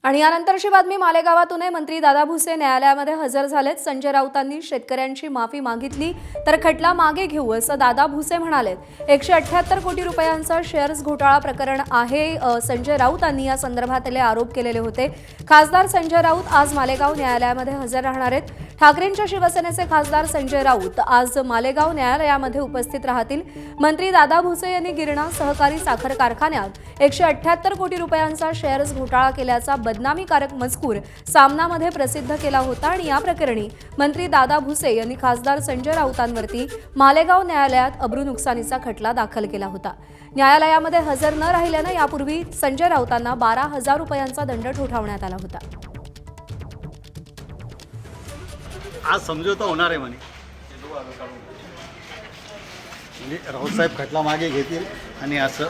आणि यानंतरची बातमी मालेगावातून आहे। मंत्री दादा भुसे न्यायालयामध्ये हजर झालेत। संजय राऊतांनी शेतकऱ्यांची माफी मागितली तर खटला मागे घेऊ असं दादा भुसे म्हणालेत। 178 कोटी रुपयांचा शेअर्स घोटाळा प्रकरण आहे। संजय राऊतांनी या संदर्भातले आरोप केलेले होते। खासदार संजय राऊत आज मालेगाव न्यायालयामध्ये हजर राहणार आहेत। ठाकरेंच्या शिवसेनेचे खासदार संजय राऊत आज मालेगाव न्यायालयामध्ये उपस्थित राहतील। मंत्री दादा भुसे यांनी गिरणा सहकारी साखर कारखान्यात 178 कोटी रुपयांचा शेअर्स घोटाळा केल्याचा बदनामीकारक मजकूर सामनामध्ये प्रसिद्ध केला होता आणि या प्रकरणी मंत्री दादा भुसे यांनी खासदार संजय राऊतांवरती मालेगाव न्यायालयात अब्रू नुकसानीचा खटला दाखल केला होता। न्यायालयामध्ये हजर न राहिल्याने यापूर्वी संजय राऊतांना 12,000 रुपयांचा दंड ठोठावण्यात आला होता। आज समझोता होणार आहे म्हणे, राऊतसाहेब खटला मागे घेतील आणि असं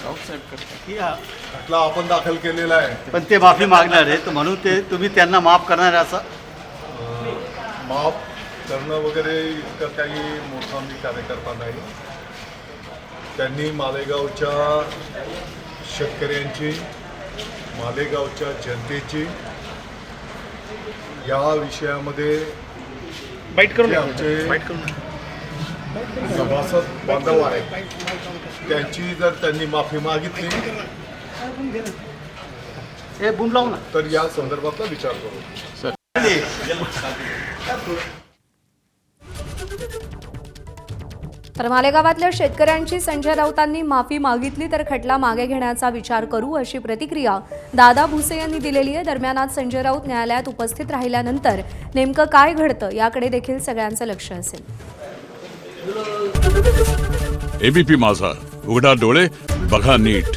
राऊतसाहेब की हा खटला आपण दाखल केलेला आहे, पण ते माफी मागणार आहे, तर म्हणून ते तुम्ही त्यांना माफ करणार आहे असं माफ करणं वगैरे इतकं काही मोठा मी कार्यकर्ता नाही। त्यांनी मालेगावच्या शेतकऱ्यांची, मालेगावच्या जनतेची या विषयामध्ये आमचे सभासद बांधव आहेत, त्यांची जर त्यांनी माफी मागितली हे बुम लावू ना तर या संदर्भातला विचार करू। तर मालेगावातल्या शेतकऱ्यांची संजय राऊतांनी माफी मागितली तर खटला मागे घेण्याचा विचार करू अशी प्रतिक्रिया दादा भुसे यांनी दिलेली आहे। दरम्यान आज संजय राऊत न्यायालयात उपस्थित राहिल्यानंतर नेमकं काय घडतं याकडे देखील सगळ्यांचं लक्ष असेल। एबीपी माझा, उघडा डोळे बघा नीट।